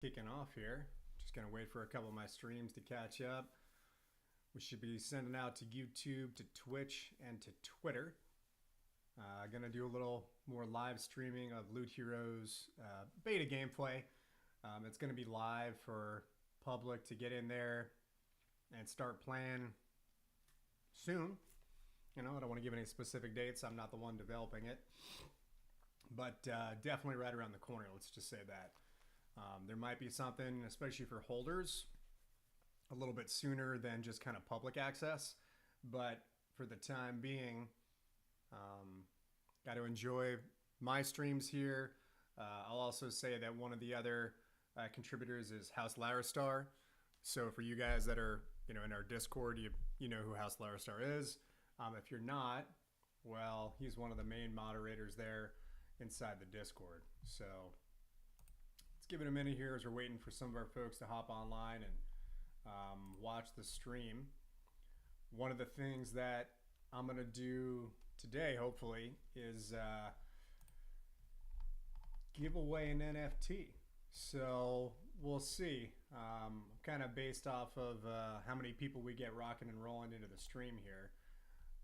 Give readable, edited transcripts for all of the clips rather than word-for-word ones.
Kicking off here. Just gonna wait for a couple of my streams to catch up. We should be sending out to YouTube, to Twitch, and to Twitter. Gonna do a little more live streaming of Loot Heroes beta gameplay. It's gonna be live for public to get in there and start playing soon. You know, I don't want to give any specific dates. I'm not the one developing it, but definitely right around the corner. Let's just say that. There might be something, especially for holders, a little bit sooner than just kind of public access. But for the time being, got to enjoy my streams here. I'll also say that one of the other contributors is House Laristar. So for you guys that are in our Discord, you know who House Laristar is. If you're not, well, he's one of the main moderators there inside the Discord. So give it a minute here as we're waiting for some of our folks to hop online and watch the stream. One of the things that I'm going to do today, hopefully, is give away an NFT. So we'll see. Kind of based off of how many people we get rocking and rolling into the stream here.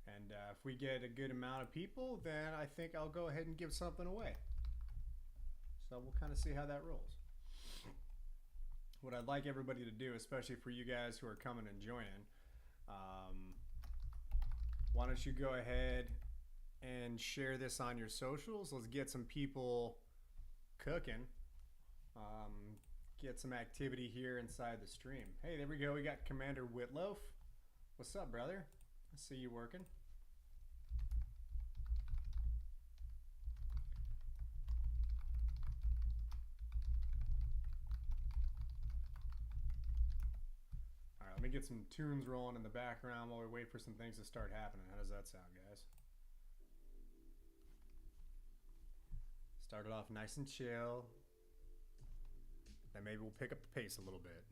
And if we get a good amount of people, then I think I'll go ahead and give something away. So we'll kind of see how that rolls. What I'd like everybody to do, especially for you guys who are coming and joining, why don't you go ahead and share this on your socials. Let's get some people cooking. Get some activity here inside the stream. Hey, there we go. We got Commander Whitloaf. What's up, brother? I see you working. Let me get some tunes rolling in the background while we wait for some things to start happening. How does that sound, guys? Start it off nice and chill. Then maybe we'll pick up the pace a little bit.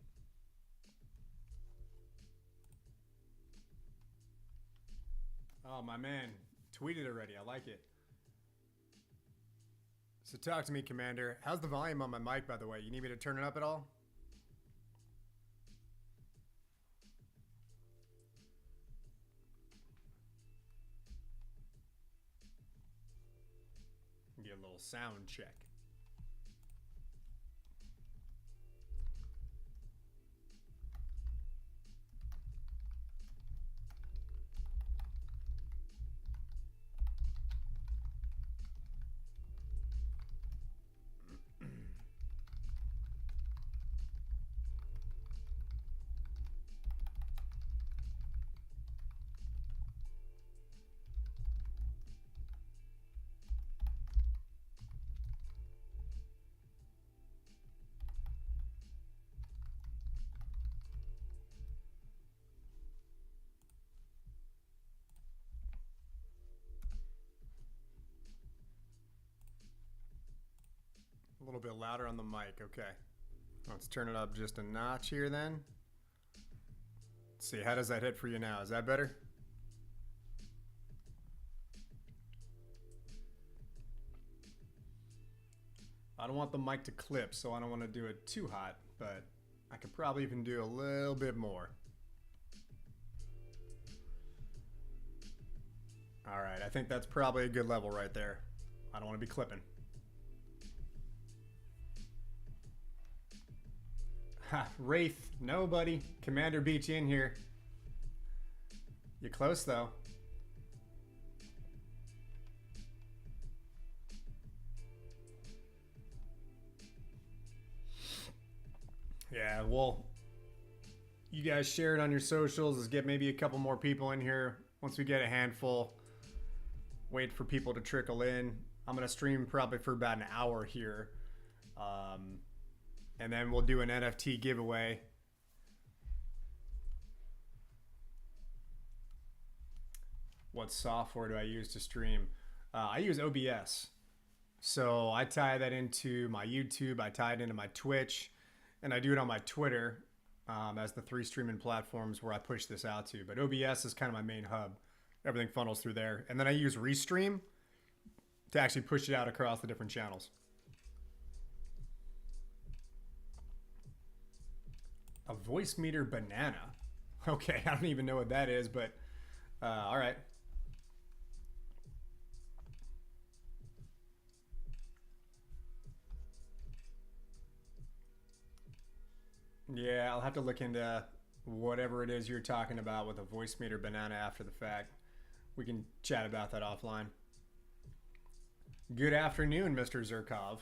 Oh, my man tweeted already. I like it. So talk to me, Commander. How's the volume on my mic, by the way? You need me to turn it up at all? Get a little sound check. A little bit louder on the mic. Okay. Let's turn it up just a notch here then. Let's see. How does that hit for you now? Is that better? I don't want the mic to clip, so I don't want to do it too hot, but I could probably even do a little bit more. All right. I think that's probably a good level right there. I don't want to be clipping. Wraith, no buddy. Commander beat you in here. You're close though. Yeah, well, you guys share it on your socials. Let's get maybe a couple more people in here. Once we get a handful, wait for people to trickle in. I'm going to stream probably for about an hour here. And then we'll do an NFT giveaway. What software do I use to stream? I use OBS. So I tie that into my YouTube. I tie it into my Twitch. And I do it on my Twitter as the 3 streaming platforms where I push this out to. But OBS is kind of my main hub. Everything funnels through there. And then I use Restream to actually push it out across the different channels. A voice meter banana. Okay, I don't even know what that is, but all right. Yeah, I'll have to look into whatever it is you're talking about with a voice meter banana after the fact. We can chat about that offline. Good afternoon, Mr. Zerkov.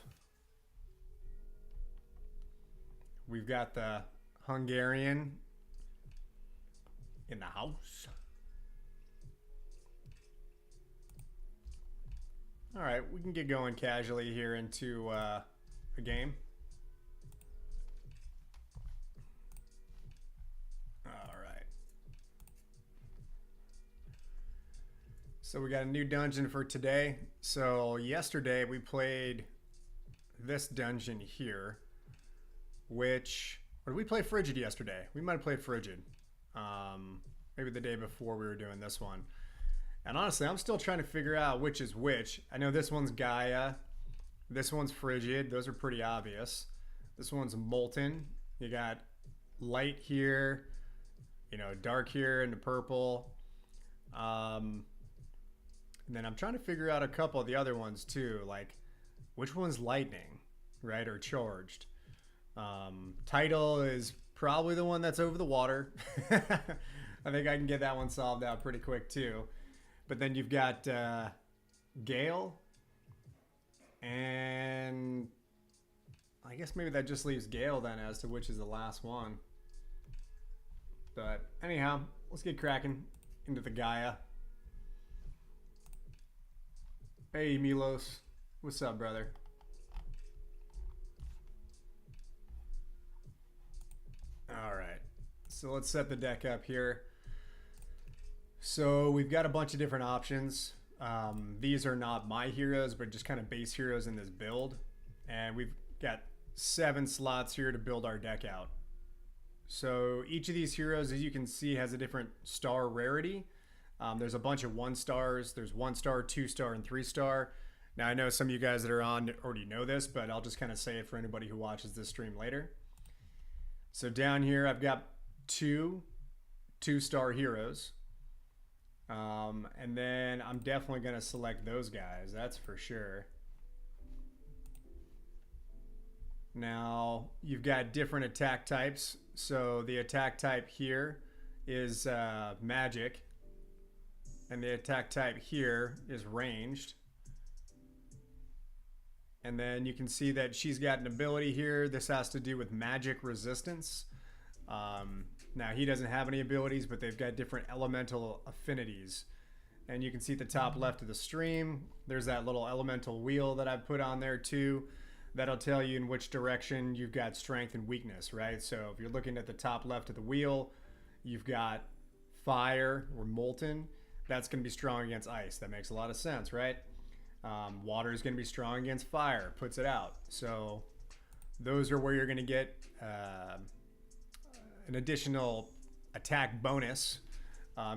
We've got the Hungarian in the house. All right, we can get going casually here into a game. All right. So we got a new dungeon for today. So yesterday we played this dungeon here, which, or did we play Frigid yesterday? We might have played Frigid. Maybe the day before we were doing this one. And honestly, I'm still trying to figure out which is which. I know this one's Gaia. This one's Frigid. Those are pretty obvious. This one's Molten. You got light here, you know, dark here in the purple. And then I'm trying to figure out a couple of the other ones too, like which one's lightning, right, or charged. Title is probably the one that's over the water. I think I can get that one solved out pretty quick too. But then you've got Gale, and I guess maybe that just leaves Gale then as to which is the last one. But anyhow, let's get cracking into the Gaia. Hey Milos, what's up, brother? All right, so let's set the deck up here. So we've got a bunch of different options. These are not my heroes, but just kind of base heroes in this build. And we've got 7 slots here to build our deck out. So each of these heroes, as you can see, has a different star rarity. There's a bunch of 1 stars. There's 1 star, 2 star, and 3 star. Now I know some of you guys that are on already know this, but I'll just kind of say it for anybody who watches this stream later. So down here, I've got 2 2-star heroes. And then I'm definitely going to select those guys. That's for sure. Now, you've got different attack types. So the attack type here is magic. And the attack type here is ranged. And then you can see that she's got an ability here. This has to do with magic resistance. Now, he doesn't have any abilities, but they've got different elemental affinities. And you can see at the top left of the stream, there's that little elemental wheel that I've put on there too. That'll tell you in which direction you've got strength and weakness, right? So if you're looking at the top left of the wheel, you've got fire or molten. That's going to be strong against ice. That makes a lot of sense, right? Water is going to be strong against fire, puts it out. So those are where you're going to get an additional attack bonus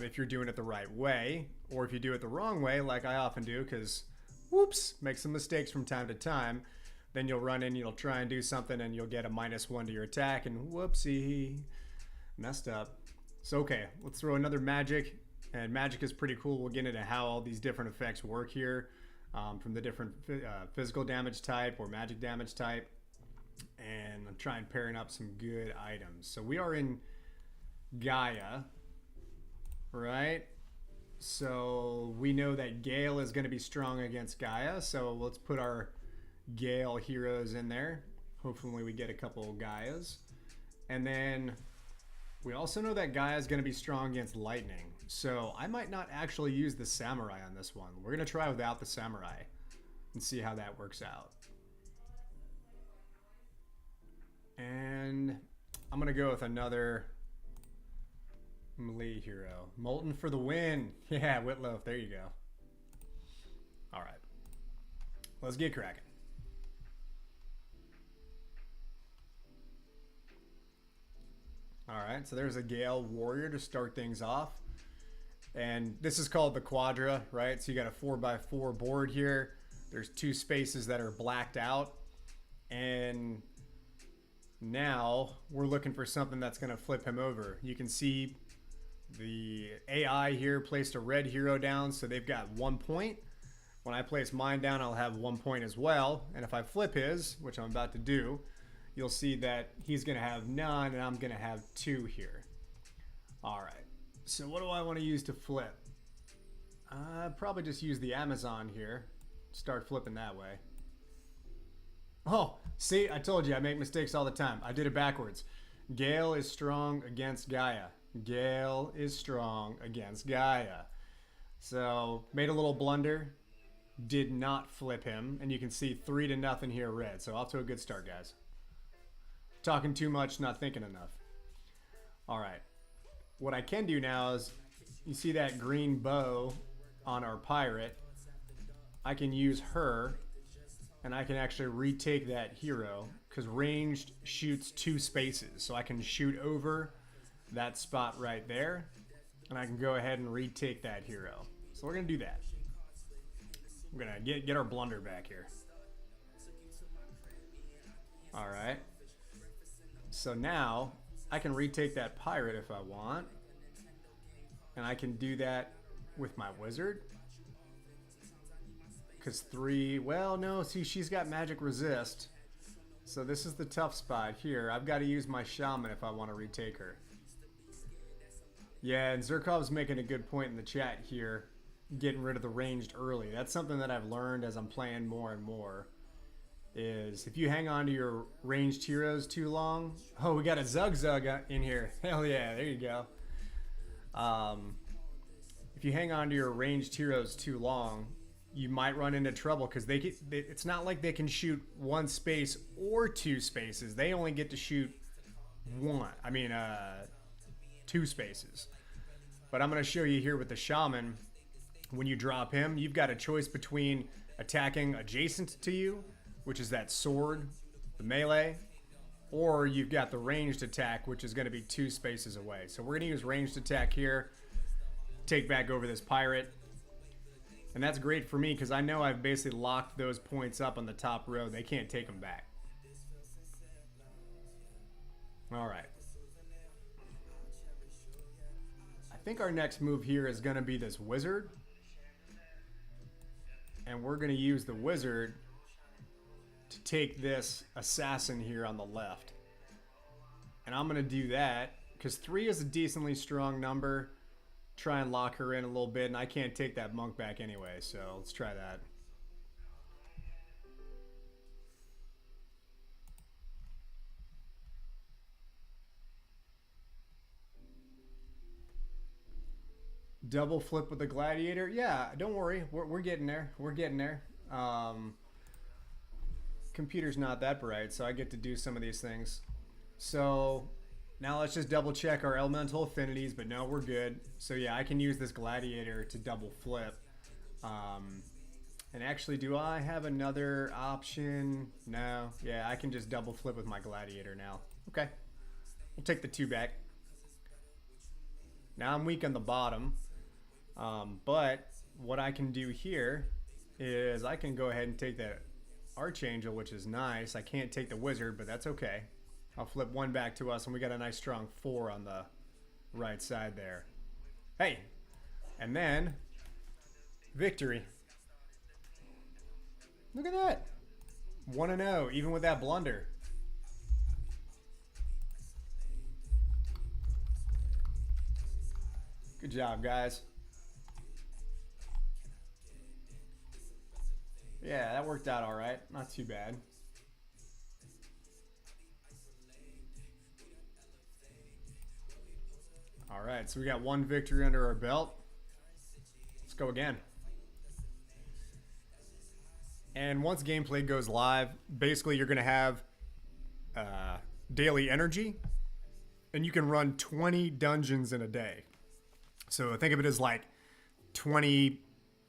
if you're doing it the right way, or if you do it the wrong way, like I often do, because whoops, make some mistakes from time to time. Then you'll run in, you'll try and do something, and you'll get a -1 to your attack, and whoopsie, messed up. So okay, let's throw another magic, and magic is pretty cool. We'll get into how all these different effects work here, from the different physical damage type or magic damage type, and I'm trying pairing up some good items. So we are in Gaia, right? So we know that Gale is going to be strong against Gaia, so let's put our Gale heroes in there. Hopefully we get a couple of Gaias. And then we also know that Gaia is going to be strong against lightning. So I might not actually use the samurai on this one. We're going to try without the samurai and see how that works out. And I'm going to go with another melee hero. Molten for the win. Yeah, Whitloaf. There you go. All right. Let's get cracking. All right, so there's a Gale Warrior to start things off. And this is called the Quadra, right? So you got a 4x4 board here. There's 2 spaces that are blacked out. And Now we're looking for something that's going to flip him over. You can see the AI here placed a red hero down, so they've got 1 point. When I place mine down, I'll have 1 point as well. And if I flip his, which I'm about to do, you'll see that he's going to have none and I'm going to have 2 here. All right. So what do I want to use to flip? Probably just use the Amazon here. Start flipping that way. Oh, see, I told you I make mistakes all the time. I did it backwards. Gale is strong against Gaia. Gale is strong against Gaia. So made a little blunder. Did not flip him. And you can see 3-0 here red. So off to a good start, guys. Talking too much, not thinking enough. All right. What I can do now is, you see that green bow on our pirate. I can use her, and I can actually retake that hero, because ranged shoots 2 spaces. So I can shoot over that spot right there, and I can go ahead and retake that hero. So we're going to do that. We're going to get our blunder back here. All right. So now I can retake that pirate if I want. And I can do that with my wizard. Because 3, well, no, see, she's got magic resist. So this is the tough spot here. I've got to use my shaman if I want to retake her. Yeah, and Zerkov's making a good point in the chat here. Getting rid of the ranged early. That's something that I've learned as I'm playing more and more. Is if you hang on to your ranged heroes too long. Oh, we got a Zug in here. Hell yeah, there you go. If you hang on to your ranged heroes too long, you might run into trouble, because it's not like they can shoot 1 space or 2 spaces. They only get to shoot 2 spaces. But I'm going to show you here with the shaman. When you drop him, you've got a choice between attacking adjacent to you, which is that sword, the melee, or you've got the ranged attack, which is going to be 2 spaces away. So we're going to use ranged attack here, take back over this pirate. And that's great for me, because I know I've basically locked those points up on the top row. They can't take them back. All right. I think our next move here is going to be this wizard. And we're going to use the wizard to take this assassin here on the left. And I'm going to do that because 3 is a decently strong number. Try and lock her in a little bit, and I can't take that monk back anyway, so let's try that. Double flip with the gladiator. Yeah, don't worry. We're getting there. We're getting there. Computer's not that bright, so I get to do some of these things. So now let's just double check our elemental affinities, but no, we're good. So yeah, I can use this gladiator to double flip. And actually, do I have another option? No. Yeah, I can just double flip with my gladiator now. Okay. We'll take the 2 back. Now I'm weak on the bottom. But what I can do here is I can go ahead and take that Archangel, which is nice. I can't take the wizard, but that's okay. I'll flip 1 back to us, and we got a nice strong 4 on the right side there. Hey! And then, victory. Look at that. 1-0, even with that blunder. Good job, guys. Yeah, that worked out all right. Not too bad. All right, so we got 1 victory under our belt. Let's go again. And once gameplay goes live, basically you're going to have daily energy, and you can run 20 dungeons in a day. So think of it as like 20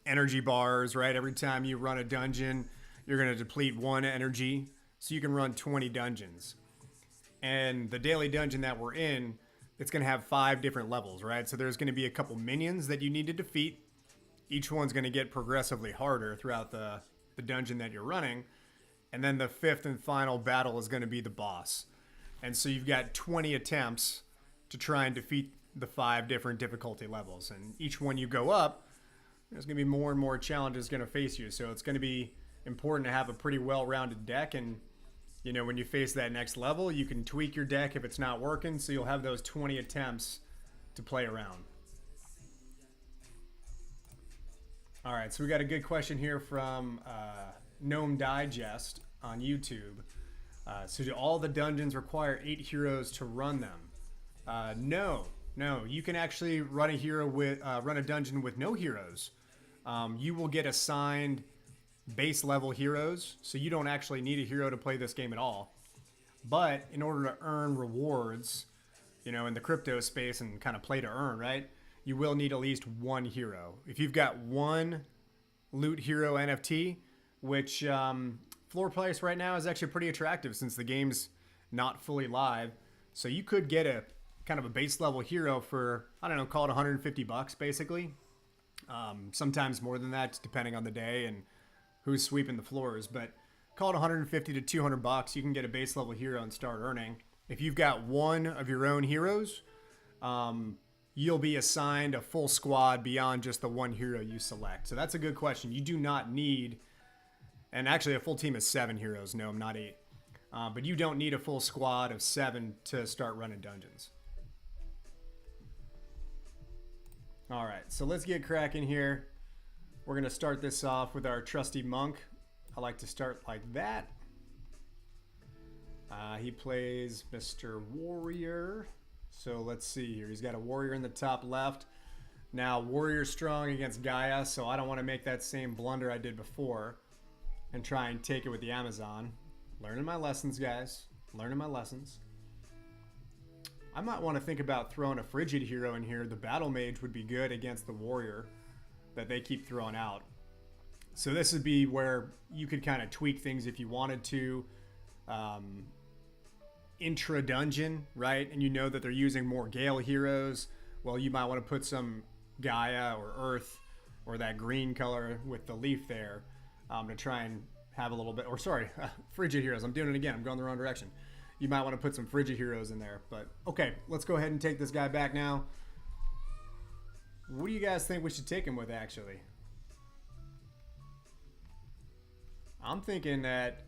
energy bars, right? Every time you run a dungeon, you're going to deplete 1 energy. So you can run 20 dungeons. And the daily dungeon that we're in, it's going to have 5 different levels, right? So there's going to be a couple minions that you need to defeat. Each one's going to get progressively harder throughout the dungeon that you're running. And then the 5th and final battle is going to be the boss. And so you've got 20 attempts to try and defeat the 5 different difficulty levels. And each one you go up, there's going to be more and more challenges going to face you. So it's going to be important to have a pretty well-rounded deck. And, you know, when you face that next level, you can tweak your deck if it's not working. So you'll have those 20 attempts to play around. All right, so we got a good question here from Gnome Digest on YouTube. So do all the dungeons require 8 heroes to run them? No. You can actually run a dungeon with no heroes. You will get assigned base level heroes, so you don't actually need a hero to play this game at all. But in order to earn rewards, you know, in the crypto space and kind of play to earn, right? You will need at least one hero. If you've got one loot hero NFT, which floor price right now is actually pretty attractive since the game's not fully live. So you could get a kind of a base level hero for, I don't know, call it 150 bucks basically. Sometimes more than that, depending on the day and who's sweeping the floors. But call it 150 to 200 bucks. You can get a base level hero and start earning. If you've got one of your own heroes, you'll be assigned a full squad beyond just the one hero you select. So that's a good question. You do not need, and actually a full team is 7 heroes. No, I'm not 8. But you don't need a full squad of 7 to start running dungeons. All right, so let's get cracking here. We're gonna start this off with our trusty monk. I like to start like that. He plays Mr. Warrior. So let's see here. He's got a warrior in the top left. Now, warrior's strong against Gaia, so I don't want to make that same blunder I did before and try and take it with the Amazon. Learning my lessons, guys. Learning my lessons. I might want to think about throwing a frigid hero in here. The battle mage would be good against the warrior that they keep throwing out. So this would be where you could kind of tweak things if you wanted to. Intra-dungeon, right? And you know that they're using more Gale heroes. Well, you might want to put some Gaia or Earth or that green color with the leaf there to try and have a little bit, or sorry, frigid heroes. I'm doing it again. I'm going the wrong direction. You might want to put some frigid heroes in there. But okay, let's go ahead and take this guy back now. What do you guys think we should take him with, actually? I'm thinking that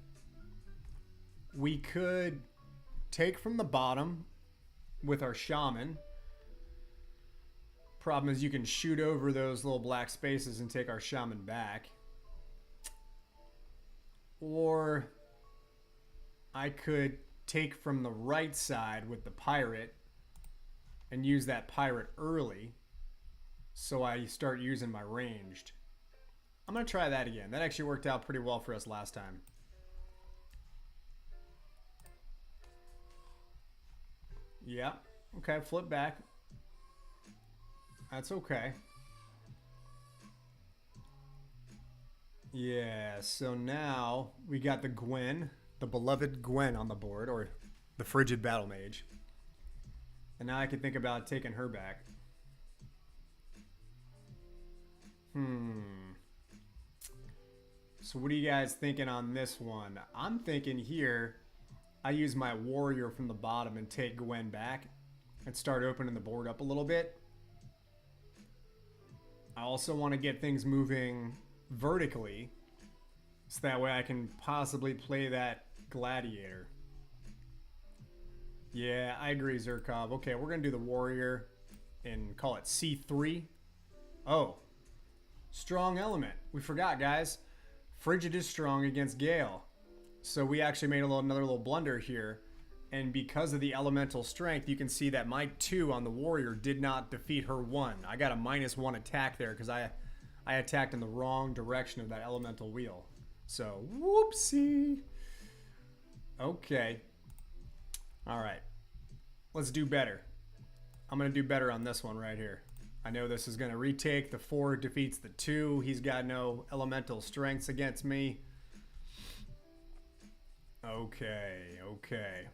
we could take from the bottom with our shaman. Problem is you can shoot over those little black spaces and take our shaman back. Or I could take from the right side with the pirate and use that pirate early so I start using my ranged. I'm going to try that again. That actually worked out pretty well for us last time. Yeah. Okay, flip back. That's okay. Yeah, so now we got the Gwen, the beloved Gwen on the board, or the frigid battle mage. And now I can think about taking her back. So what are you guys thinking on this one? I'm thinking here, I use my warrior from the bottom and take Gwen back and start opening the board up a little bit. I also want to get things moving vertically so that way I can possibly play that gladiator. Yeah, I agree, Zerkov. Okay, we're going to do the warrior and call it C3. Oh, strong element. We forgot, guys. Frigid is strong against Gale. So we actually made another little blunder here. And because of the elemental strength, you can see that my 2 on the warrior did not defeat her 1. I got a -1 attack there because I attacked in the wrong direction of that elemental wheel. So, whoopsie. Okay. All right. Let's do better. I'm going to do better on this one right here. I know this is going to retake. The 4 defeats the 2. He's got no elemental strengths against me. Okay, okay.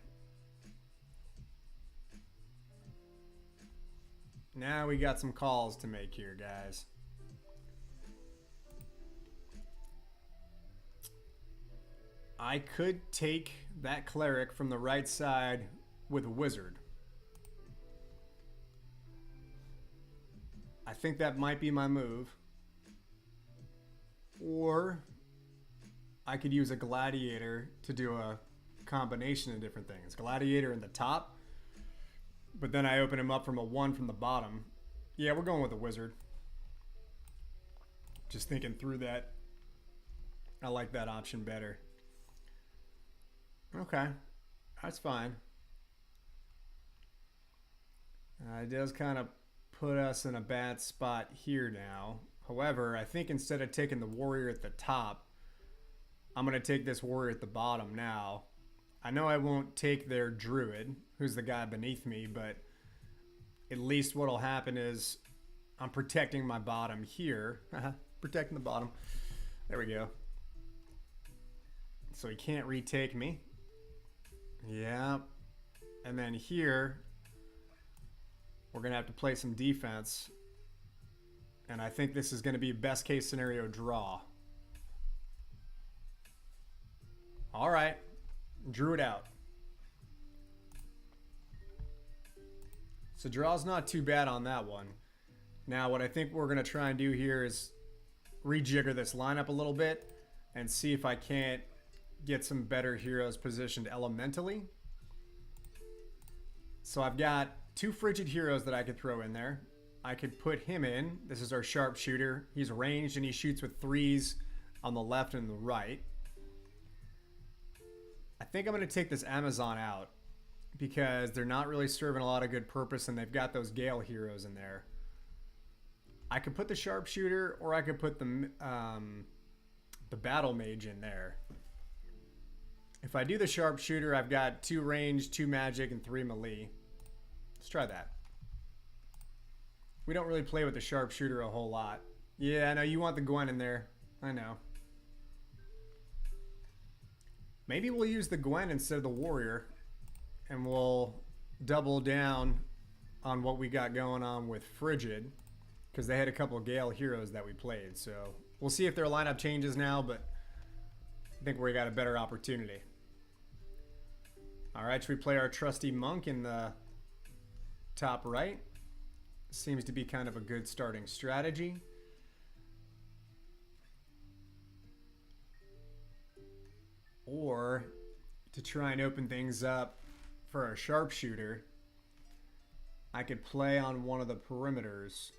Now we got some calls to make here, guys. I could take that cleric from the right side with a wizard. I think that might be my move. Or I could use a gladiator to do a combination of different things. Gladiator in the top, but then I open him up from a 1 from the bottom. Yeah, we're going with a wizard. Just thinking through that. I like that option better. Okay, that's fine. It does kind of put us in a bad spot here now. However, I think instead of taking the warrior at the top, I'm going to take this warrior at the bottom now. I know I won't take their druid, who's the guy beneath me, but at least what'll happen is I'm protecting my bottom here. Protecting the bottom. There we go. So he can't retake me. Yeah. And then here, we're going to have to play some defense. And I think this is going to be best case scenario draw. All right. Drew it out. So draw's not too bad on that one. Now what I think we're going to try and do here is rejigger this lineup a little bit and see if I can't get some better heroes positioned elementally. So I've got 2 frigid heroes that I could throw in there. I could put him in. This is our sharpshooter. He's ranged and he shoots with 3s on the left and the right. I think I'm going to take this Amazon out because they're not really serving a lot of good purpose and they've got those Gale heroes in there. I could put the sharpshooter or I could put the battle mage in there. If I do the sharpshooter, I've got 2 range, 2 magic, and 3 melee. Let's try that. We don't really play with the sharpshooter a whole lot. Yeah, I know you want the Gwen in there. I know. Maybe we'll use the Gwen instead of the warrior. And we'll double down on what we got going on with Frigid. Because they had a couple of Gale heroes that we played. So we'll see if their lineup changes now, but I think we got a better opportunity. All right, should we play our trusty monk in the top right? Seems to be kind of a good starting strategy. Or to try and open things up for a sharpshooter, I could play on one of the perimeters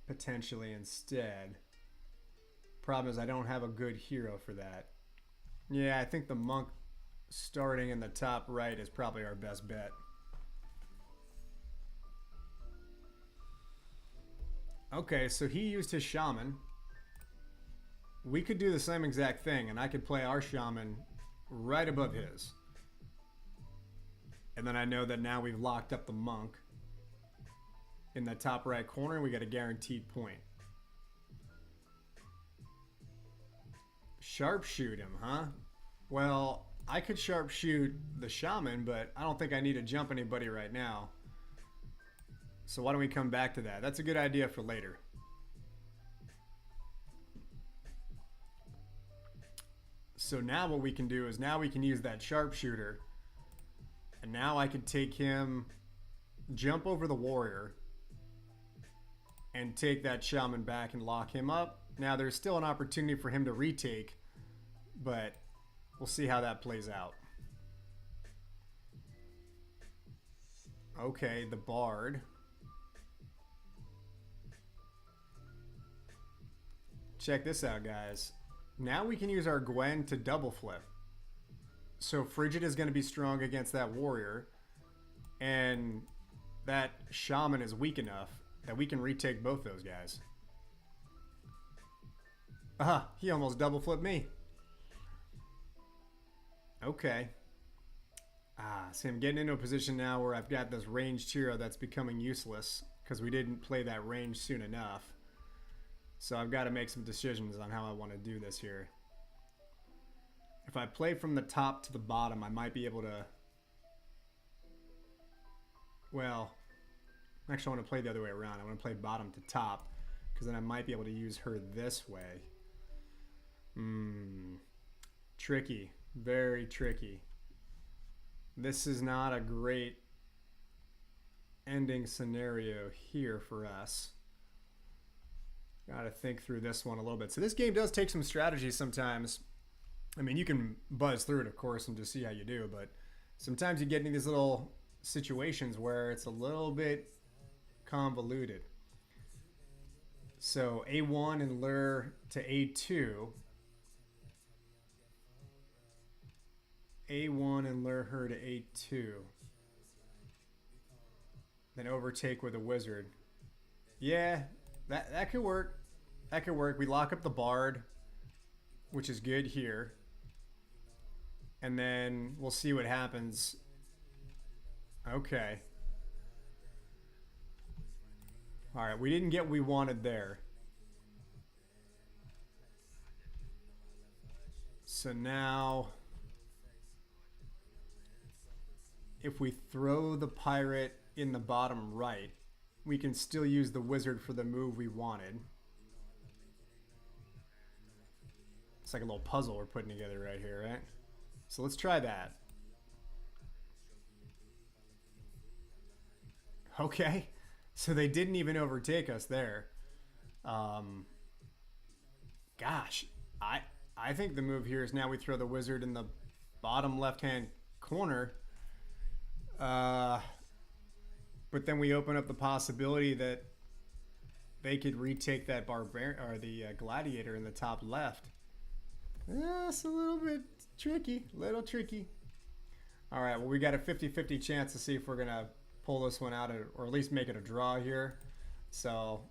potentially instead. Problem is I don't have a good hero for that. Yeah, I think the monk starting in the top right is probably our best bet. Okay, so he used his shaman. We could do the same exact thing, and I could play our shaman right above his. And then I know that now we've locked up the monk in the top right corner, and we got a guaranteed point. Sharpshoot him, huh? Well, I could sharpshoot the shaman, but I don't think I need to jump anybody right now. So why don't we come back to that? That's a good idea for later. So now what we can do is now we can use that sharpshooter. And now I could take him, jump over the warrior, and take that shaman back and lock him up. Now there's still an opportunity for him to retake, but we'll see how that plays out. Okay, the bard. Check this out, guys. Now we can use our Gwen to double flip. So Frigid is going to be strong against that warrior, and that shaman is weak enough that we can retake both those guys. Aha, he almost double flipped me. Okay. See, I'm getting into a position now where I've got this ranged hero that's becoming useless because we didn't play that range soon enough. So I've got to make some decisions on how I want to do this here. If I play from the top to the bottom, I might be able to... Well, actually I want to play the other way around. I want to play bottom to top because then I might be able to use her this way. Tricky. Very tricky. This is not a great ending scenario here for us. Gotta think through this one a little bit. So this game does take some strategy sometimes. I mean, you can buzz through it, of course, and just see how you do, but sometimes you get into these little situations where it's a little bit convoluted. So A1 and lure to A2. A1 and lure her to A2. Then overtake with a wizard. Yeah, that could work. That could work. We lock up the bard, which is good here. And then we'll see what happens. Okay. All right, we didn't get what we wanted there. So now, if we throw the pirate in the bottom right, we can still use the wizard for the move we wanted. It's like a little puzzle we're putting together right here, right? So let's try that. Okay, so they didn't even overtake us there. Gosh, I think the move here is now we throw the wizard in the bottom left-hand corner. But then we open up the possibility that they could retake that barbarian or the gladiator in the top left. It's a little bit tricky, All right, well, we got a 50-50 chance to see if we're going to pull this one out or at least make it a draw here. So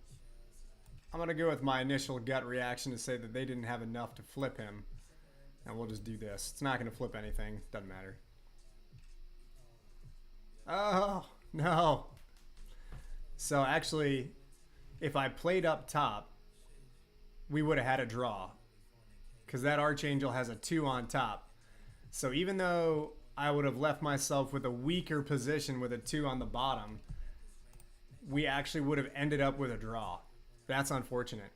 I'm going to go with my initial gut reaction to say that they didn't have enough to flip him. And we'll just do this. It's not going to flip anything. Doesn't matter. Oh, no. So actually, if I played up top, we would have had a draw. Because that Archangel has a 2 on top. So even though I would have left myself with a weaker position with a 2 on the bottom, we actually would have ended up with a draw. That's unfortunate.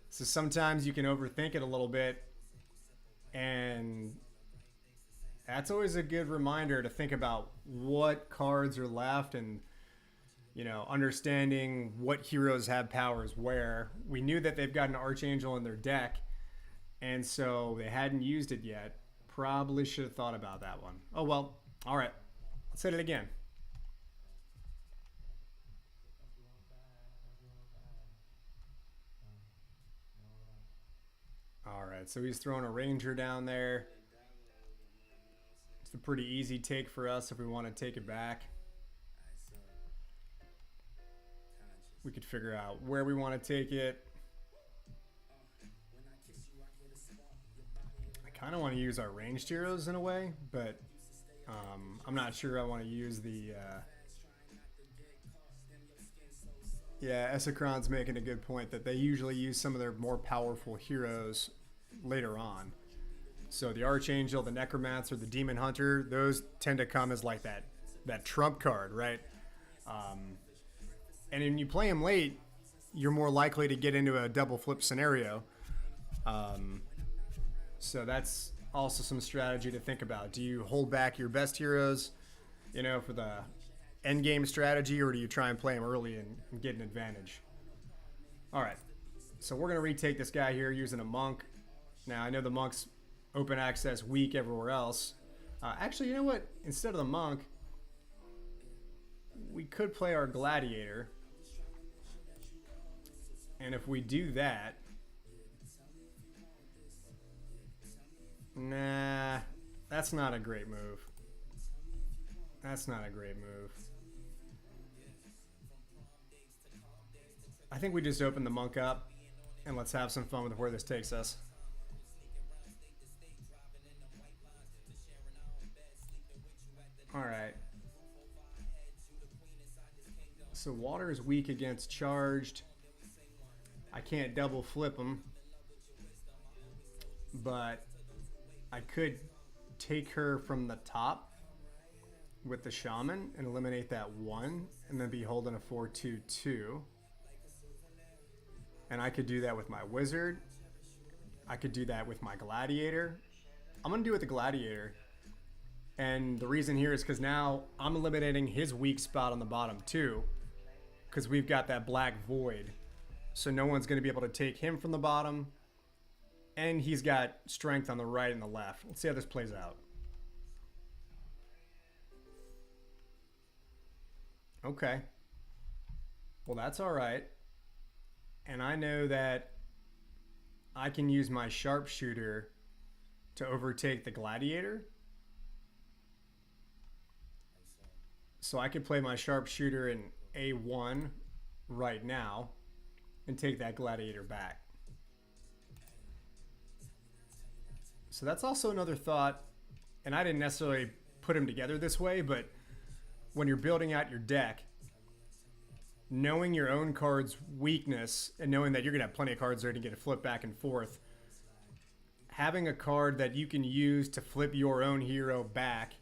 So sometimes you can overthink it a little bit. And that's always a good reminder to think about what cards are left and, you know, understanding what heroes have powers where. We knew that they've got an Archangel in their deck, and so they hadn't used it yet. Probably should have thought about that one. Oh, well. All right. Let's hit it again. All right. So he's throwing a Ranger down there. It's a pretty easy take for us if we want to take it back. We could figure out where we want to take it. I kind of want to use our ranged heroes in a way, but I'm not sure I want to use the... Yeah, Esakron's making a good point that they usually use some of their more powerful heroes later on. So the Archangel, the Necromancer, the Demon Hunter, those tend to come as like that trump card, right? And when you play them late, you're more likely to get into a double flip scenario. So that's also some strategy to think about. Do you hold back your best heroes, you know, for the end game strategy, or do you try and play them early and get an advantage? All right, so we're gonna retake this guy here using a monk. Now I know the monk's open access weak everywhere else. Actually, you know what? Instead of the monk, we could play our gladiator. And if we do that, nah, that's not a great move. That's not a great move. I think we just open the monk up and let's have some fun with where this takes us. All right. So water is weak against charged. I can't double flip them, but I could take her from the top with the shaman and eliminate that 1 and then be holding a 4/2/2. And I could do that with my wizard. I could do that with my gladiator. I'm going to do it with the gladiator. And the reason here is because now I'm eliminating his weak spot on the bottom too, because we've got that black void. So no one's going to be able to take him from the bottom. And he's got strength on the right and the left. Let's see how this plays out. Okay. Well, that's all right. And I know that I can use my sharpshooter to overtake the gladiator. So I could play my sharpshooter in A1 right now and take that gladiator back. So that's also another thought, and I didn't necessarily put them together this way, but when you're building out your deck, knowing your own card's weakness and knowing that you're going to have plenty of cards there to get a flip back and forth, having a card that you can use to flip your own hero back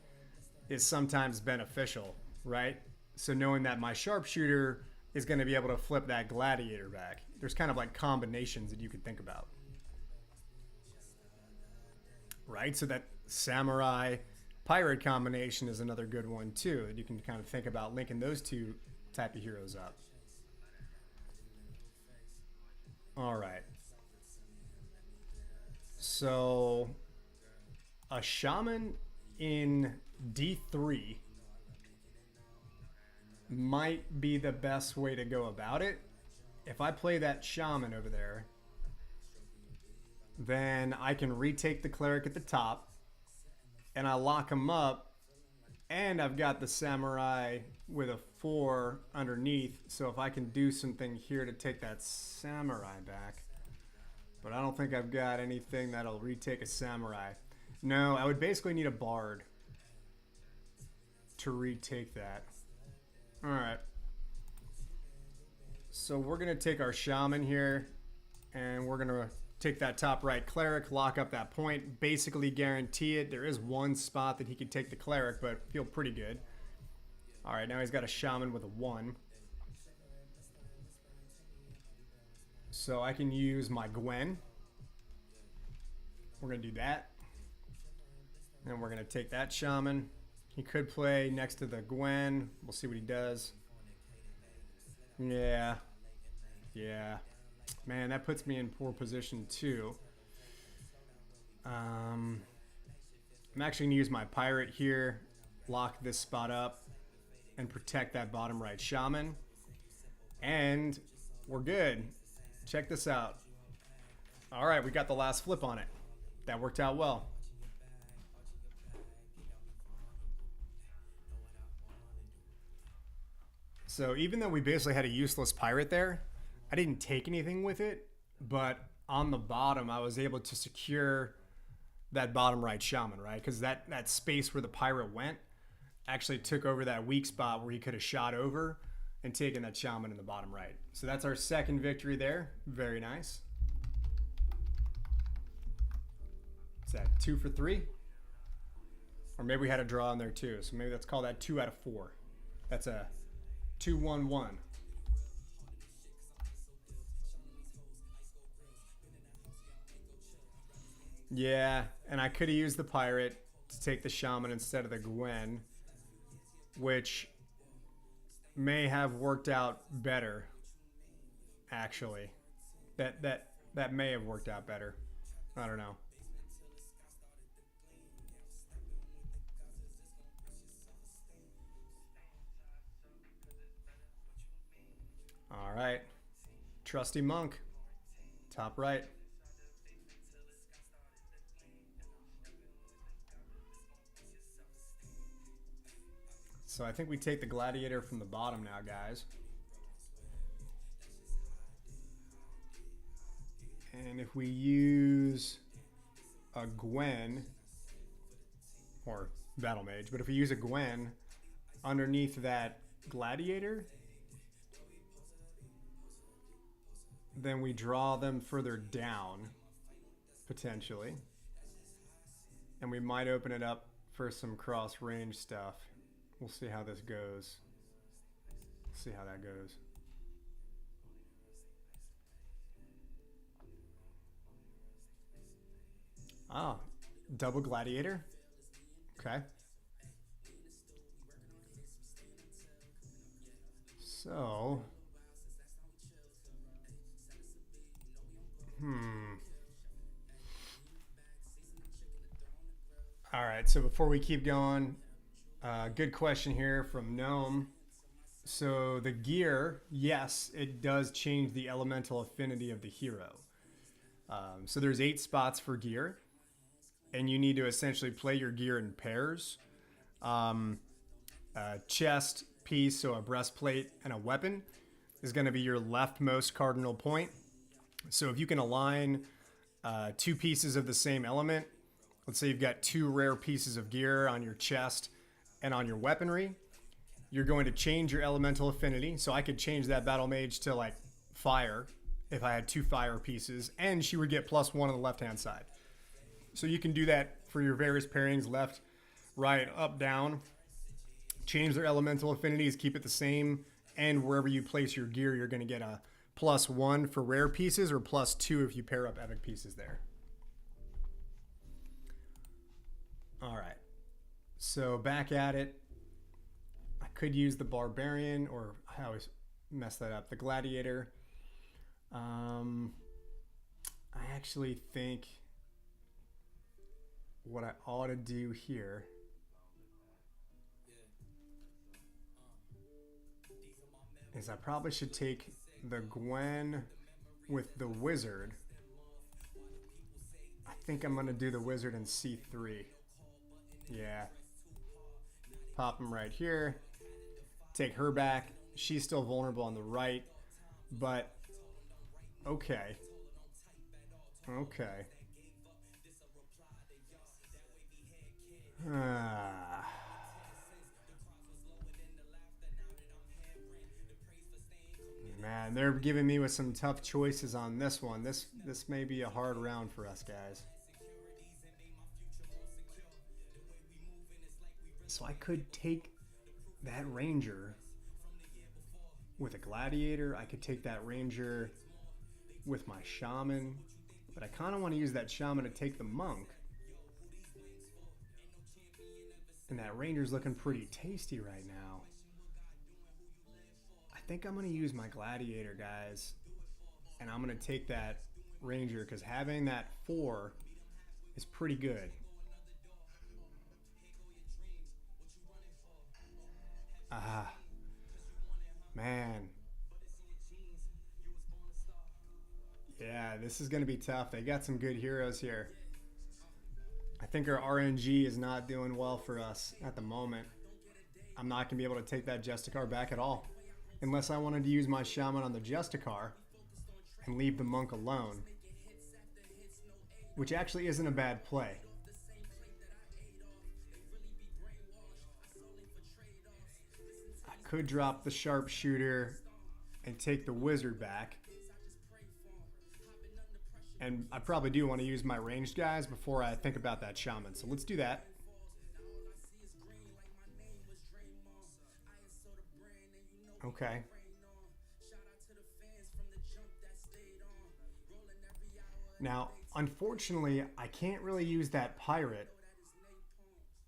is sometimes beneficial, right? So knowing that my sharpshooter is going to be able to flip that gladiator back, there's kind of like combinations that you could think about. Right? So that samurai pirate combination is another good one too, that you can kind of think about linking those two type of heroes up. All right. So a shaman in D3 might be the best way to go about it. If I play that shaman over there, then I can retake the cleric at the top and I lock him up, and I've got the samurai with a 4 underneath. So if I can do something here to take that samurai back, but I don't think I've got anything that'll retake a samurai. No, I would basically need a bard to retake that. All right. So we're going to take our shaman here, and we're going to take that top right cleric, lock up that point, basically guarantee it. There is one spot that he could take the cleric, but feel pretty good. All right, now he's got a shaman with a 1. So I can use my Gwen. We're going to do that. And we're going to take that shaman. He could play next to the Gwen. We'll see what he does. Yeah. Yeah. Man, that puts me in poor position too. I'm actually going to use my pirate here, lock this spot up, and protect that bottom right shaman. And we're good. Check this out. All right, we got the last flip on it. That worked out well. So even though we basically had a useless pirate there, I didn't take anything with it, but on the bottom, I was able to secure that bottom right shaman, right? Because that space where the pirate went actually took over that weak spot where he could have shot over and taken that shaman in the bottom right. So that's our second victory there. Very nice. Is that 2 for 3? Or maybe we had a draw in there too. So maybe let's call that 2 out of 4. That's a 2-1-1. Yeah, and I could have used the pirate to take the shaman instead of the Gwen, which may have worked out better, actually. That may have worked out better. I don't know. All right. Trusty Monk. Top right. So I think we take the gladiator from the bottom now, guys. And if we use a Gwen, or Battle Mage, but if we use a Gwen underneath that gladiator, then we draw them further down, potentially. And we might open it up for some cross-range stuff. We'll see how this goes. See how that goes. Ah, double gladiator. Okay. So, all right. So before we keep going, good question here from Gnome. So the gear, yes, it does change the elemental affinity of the hero. So there's 8 spots for gear, and you need to essentially play your gear in pairs. Chest piece, so a breastplate and a weapon, is going to be your leftmost cardinal point. So if you can align 2 pieces of the same element, let's say you've got 2 rare pieces of gear on your chest and on your weaponry, you're going to change your elemental affinity. So I could change that battle mage to like fire if I had 2 fire pieces, and she would get +1 on the left-hand side. So you can do that for your various pairings, left, right, up, down. Change their elemental affinities, keep it the same, and wherever you place your gear, you're going to get a +1 for rare pieces or +2 if you pair up epic pieces there. All right, so back at it. I could use the barbarian, or I always mess that up, the gladiator. I actually think what I ought to do here is I probably should take the Gwen with the wizard. I think I'm going to do the wizard in C3. Yeah. Pop him right here. Take her back. She's still vulnerable on the right, but okay. Okay. Man, they're giving me with some tough choices on this one. This may be a hard round for us guys. So I could take that ranger with a gladiator. I could take that ranger with my shaman, but I kind of want to use that shaman to take the monk. And that ranger's looking pretty tasty right now. I think I'm going to use my gladiator, guys, and I'm going to take that ranger because having that 4 is pretty good. Man. Yeah, this is going to be tough. They got some good heroes here. I think our RNG is not doing well for us at the moment. I'm not going to be able to take that Justicar back at all. Unless I wanted to use my shaman on the Justicar and leave the monk alone. Which actually isn't a bad play. I could drop the sharpshooter and take the wizard back. And I probably do want to use my ranged guys before I think about that shaman. So let's do that. Okay. Now, unfortunately, I can't really use that pirate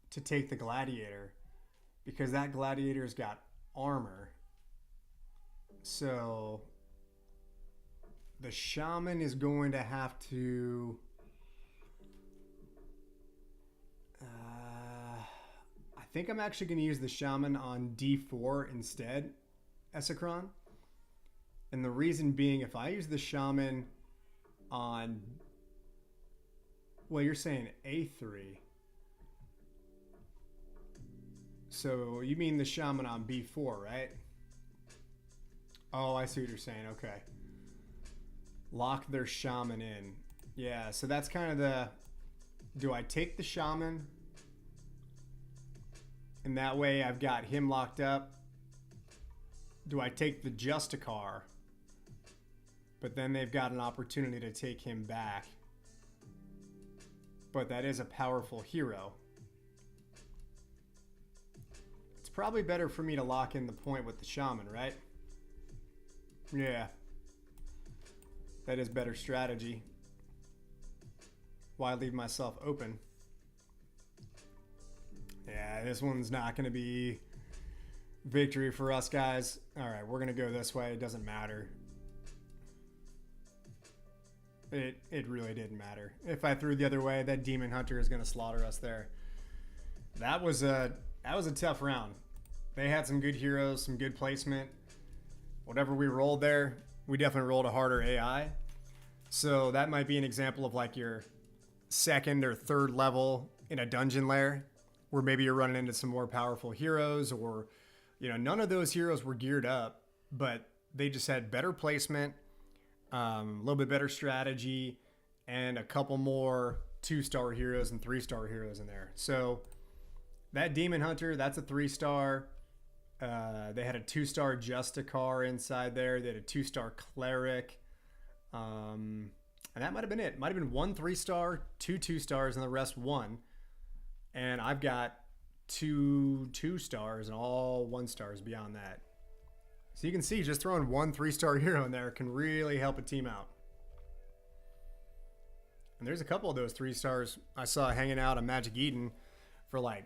to take the gladiator because that gladiator's got armor. So the shaman is going to have to I think I'm actually going to use the shaman on D4 instead, Esakron. And the reason being, if I use the shaman on, well, you're saying A3. So you mean the shaman on B4, right? Oh, I see what you're saying. Okay. Lock their shaman in. Yeah, so that's kind of the... Do I take the shaman? And that way I've got him locked up. Do I take the Justicar? But then they've got an opportunity to take him back. But that is a powerful hero. It's probably better for me to lock in the point with the shaman, right? Yeah. That is better strategy. Why leave myself open? Yeah, this one's not going to be victory for us, guys. All right, we're going to go this way. It doesn't matter. It really didn't matter. If I threw the other way, that Demon Hunter is going to slaughter us there. That was a tough round. They had some good heroes, some good placement. Whatever we rolled there, we definitely rolled a harder AI. So that might be an example of like your second or third level in a dungeon lair, where maybe you're running into some more powerful heroes, or, you know, none of those heroes were geared up, but they just had better placement, a little bit better strategy, and a couple more 2-star heroes and 3-star heroes in there. So that Demon Hunter, that's a 3-star. They had a 2-star Justicar inside there. They had a 2-star Cleric. And that might have been it. Might have been 1 3-star, 2 2-stars, and the rest 1. And I've got 2 2-stars and all 1-stars beyond that. So you can see just throwing 1 3-star hero in there can really help a team out. And there's a couple of those 3-stars I saw hanging out on Magic Eden for like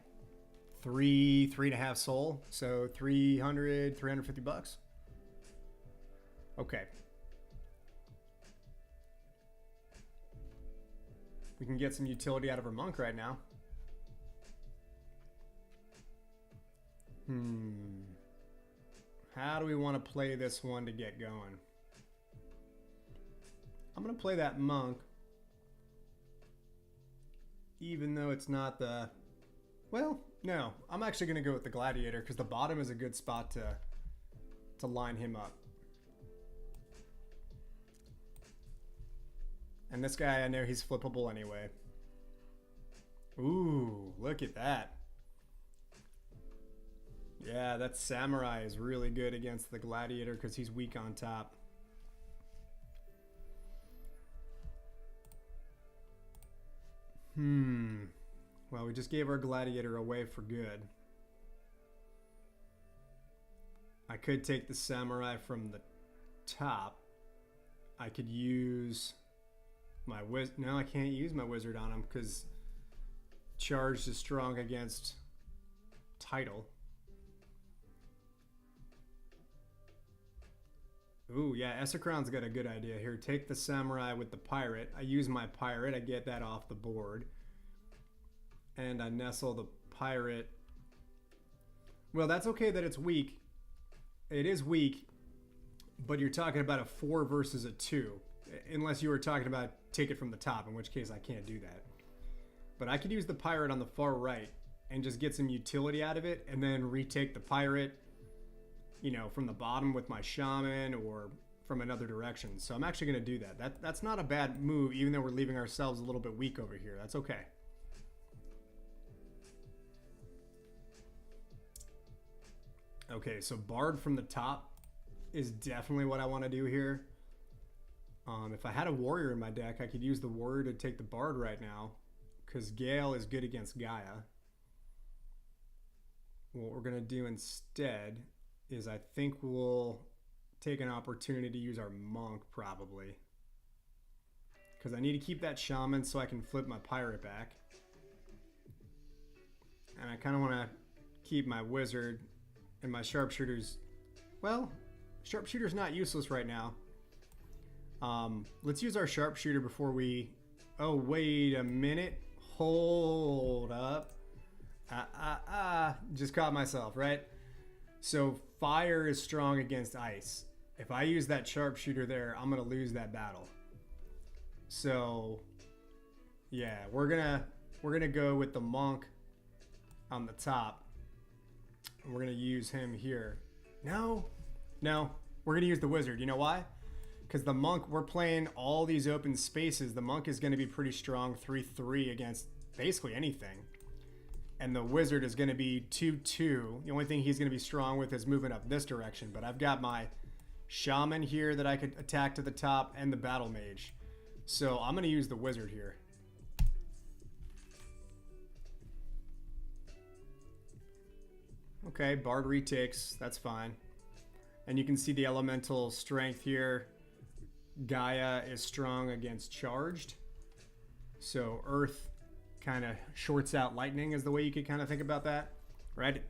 3.5 soul. So 350 bucks. Okay. We can get some utility out of our monk right now. How do we want to play this one to get going? I'm going to play that monk, even though it's not the... Well, no. I'm actually going to go with the gladiator because the bottom is a good spot to line him up. And this guy, I know he's flippable anyway. Ooh, look at that. Yeah, that samurai is really good against the gladiator because he's weak on top. Well, we just gave our gladiator away for good. I could take the samurai from the top. I could use my wizard. No, I can't use my wizard on him because charged is strong against title. Ooh, yeah, Esacron's got a good idea here. Take the samurai with the pirate. I use my pirate. I get that off the board. And I nestle the pirate. Well, that's okay that it's weak. It is weak, but you're talking about a 4 versus a 2. Unless you were talking about take it from the top, in which case I can't do that. But I could use the pirate on the far right and just get some utility out of it and then retake the pirate, you know, from the bottom with my shaman or from another direction. So I'm actually going to do that. That's not a bad move, even though we're leaving ourselves a little bit weak over here. That's okay. Okay, so Bard from the top is definitely what I want to do here. If I had a warrior in my deck, I could use the warrior to take the Bard right now, because Gale is good against Gaia. What we're going to do instead is I think we'll take an opportunity to use our monk probably, because I need to keep that shaman so I can flip my pirate back. And I kind of want to keep my wizard and my sharpshooters. Well, sharpshooter's not useless right now. Let's use our sharpshooter before we... Oh, wait a minute. Hold up. Just caught myself, right? So fire is strong against ice. If I use that sharpshooter there, I'm gonna lose that battle. So yeah, we're gonna go with the monk on the top. We're gonna use him here. No, we're gonna use the wizard. You know why? Because the monk, we're playing all these open spaces. The monk is gonna be pretty strong, 3/3 against basically anything. And the wizard is gonna be 2/2. The only thing he's gonna be strong with is moving up this direction. But I've got my shaman here that I could attack to the top and the battle mage. So I'm gonna use the wizard here. Okay, Bard retakes, that's fine. And you can see the elemental strength here. Gaia is strong against charged. So Earth kind of shorts out lightning is the way you could kind of think about that, right?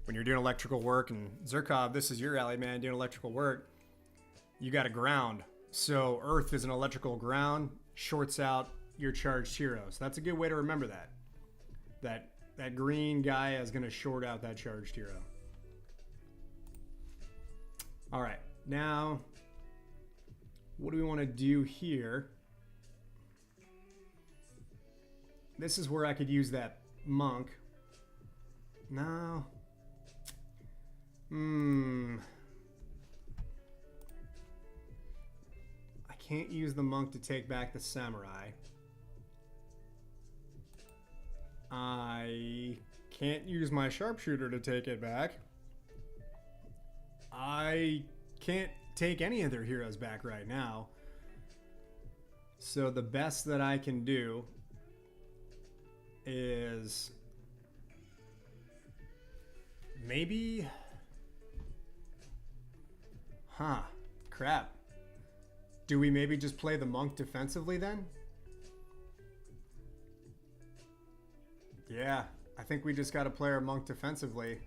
when you're doing electrical work, and Zerkov, this is your alley, man, doing electrical work, you got a ground. So Earth is an electrical ground, shorts out your charged hero. So that's a good way to remember that. That green guy is going to short out that charged hero. All right, now what do we want to do here? This is where I could use that monk. No. I can't use the monk to take back the samurai. I can't use my sharpshooter to take it back. I can't take any of their heroes back right now. So the best that I can do is maybe... Crap. Do we maybe just play the monk defensively then? Yeah, I think we just got to play our monk defensively.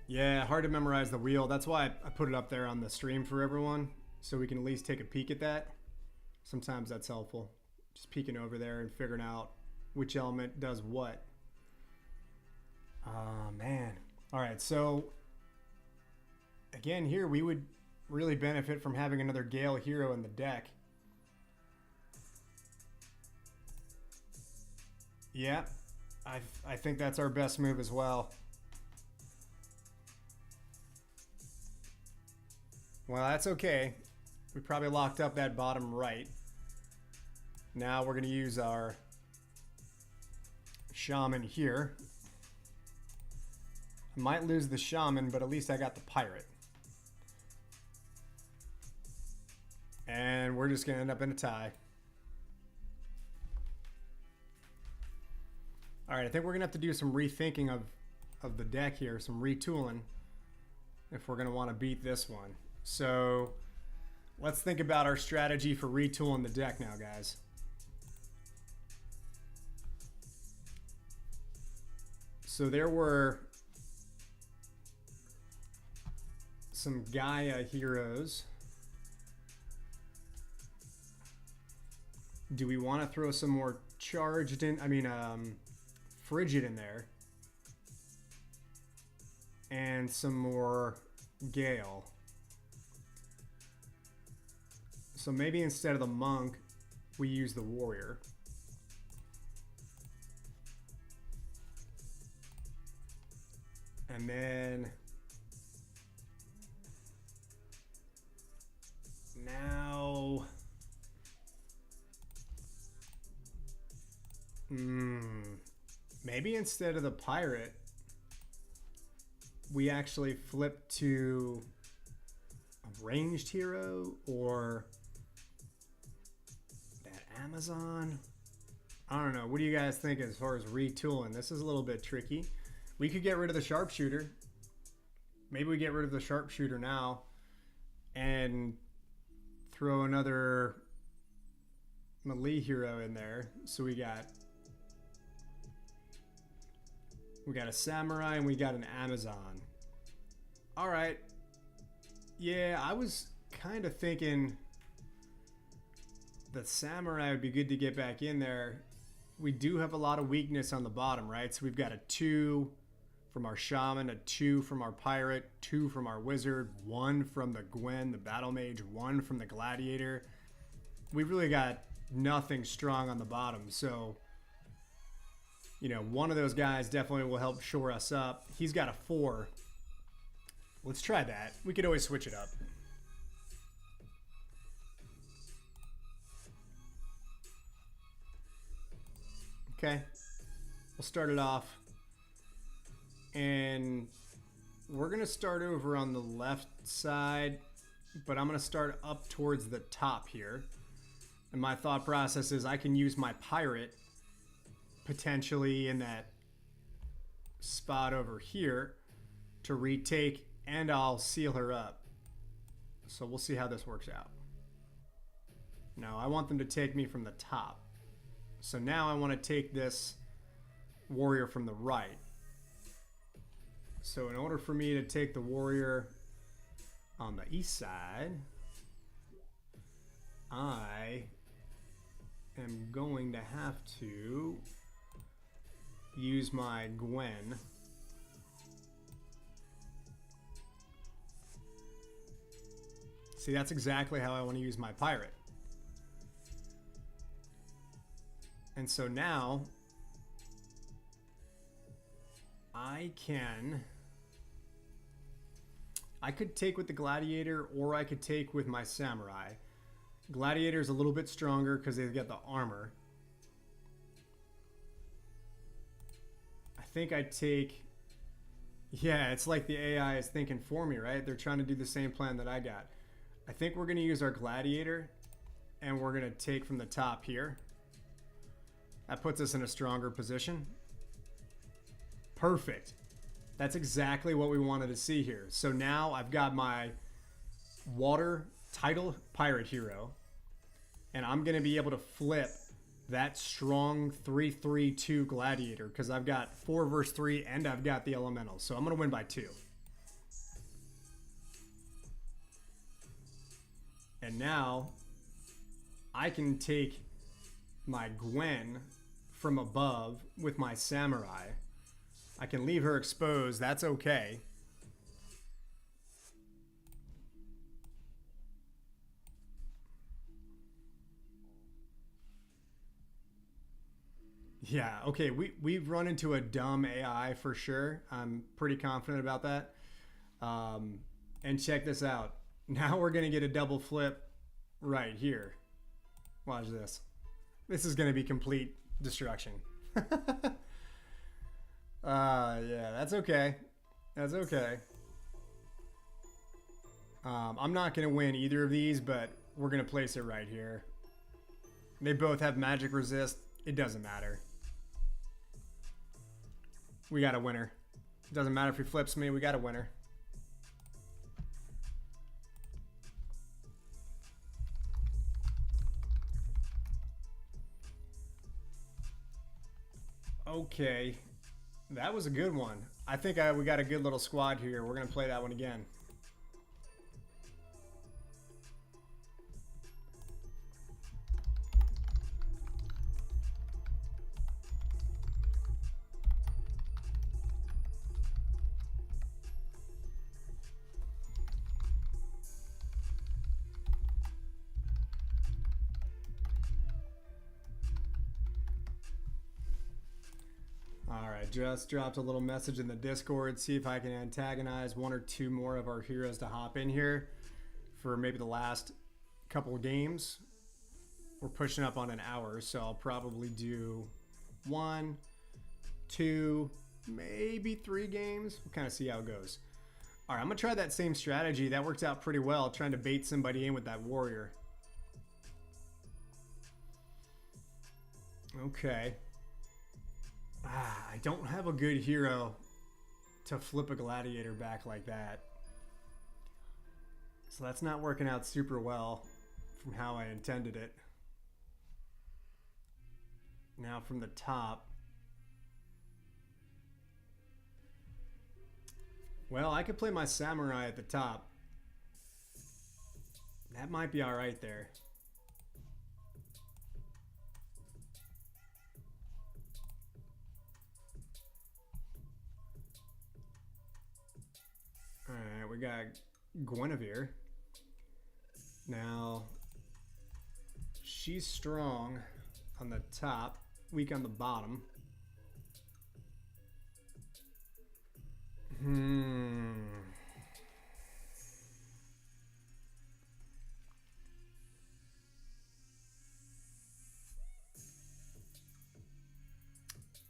Yeah, hard to memorize the wheel. That's why I put it up there on the stream for everyone, so we can at least take a peek at that. Sometimes that's helpful. Just peeking over there and figuring out which element does what. Oh, man. All right, so again, here we would really benefit from having another Gale hero in the deck. Yeah, I think that's our best move as well. Well, that's okay. We probably locked up that bottom right. Now we're going to use our shaman here. I might lose the shaman, but at least I got the pirate. And we're just going to end up in a tie. All right, I think we're going to have to do some rethinking of the deck here, some retooling, if we're going to want to beat this one. So let's think about our strategy for retooling the deck now, guys. So there were some Gaia heroes. Do we want to throw some more charged in, frigid in there? And some more Gale. So maybe instead of the monk, we use the warrior. And then now maybe instead of the pirate, we actually flip to a ranged hero or that Amazon. I don't know. What do you guys think as far as retooling? This is a little bit tricky. We could get rid of the sharpshooter. Maybe we get rid of the sharpshooter now and throw another melee hero in there. So we got a samurai and we got an Amazon. All right. Yeah, I was kind of thinking the samurai would be good to get back in there. We do have a lot of weakness on the bottom, right? So we've got a 2 from our shaman, a 2 from our pirate, 2 from our wizard, 1 from the Gwen, the battle mage, 1 from the gladiator. We've really got nothing strong on the bottom. So, you know, one of those guys definitely will help shore us up. He's got a 4. Let's try that. We could always switch it up. Okay, we'll start it off. And we're going to start over on the left side, but I'm going to start up towards the top here. And my thought process is I can use my pirate potentially in that spot over here to retake, and I'll seal her up. So we'll see how this works out. Now I want them to take me from the top. So now I want to take this warrior from the right. So in order for me to take the warrior on the east side, I am going to have to use my Gwen. See, that's exactly how I want to use my pirate. And so now I could take with the gladiator, or I could take with my samurai. Gladiator is a little bit stronger because they've got the armor. I think I'd take... Yeah, it's like the AI is thinking for me, right? They're trying to do the same plan that I got. I think we're going to use our gladiator, and we're going to take from the top here. That puts us in a stronger position. Perfect. That's exactly what we wanted to see here. So now I've got my water title pirate hero, and I'm going to be able to flip that strong 3/3/2 gladiator because I've got 4 versus 3 and I've got the elemental. So I'm going to win by 2. And now I can take my Gwen from above with my samurai. I can leave her exposed. That's okay. Yeah, okay, we've run into a dumb AI for sure. I'm pretty confident about that. And check this out. Now we're going to get a double flip right here. Watch this. This is going to be complete destruction. Yeah, that's okay. That's okay. I'm not going to win either of these, but we're going to place it right here. They both have magic resist. It doesn't matter. We got a winner. It doesn't matter if he flips me. We got a winner. Okay. That was a good one. I think we got a good little squad here. We're going to play that one again. Just dropped a little message in the Discord. See if I can antagonize 1 or 2 more of our heroes to hop in here for maybe the last couple of games. We're pushing up on an hour, so I'll probably do 1, 2, maybe 3 games. We'll kind of see how it goes. All right, I'm going to try that same strategy. That worked out pretty well, trying to bait somebody in with that warrior. Okay. I don't have a good hero to flip a gladiator back like that. So that's not working out super well from how I intended it. Now from the top. Well, I could play my samurai at the top. That might be all right there. Alright, we got Guinevere. Now, she's strong on the top, weak on the bottom.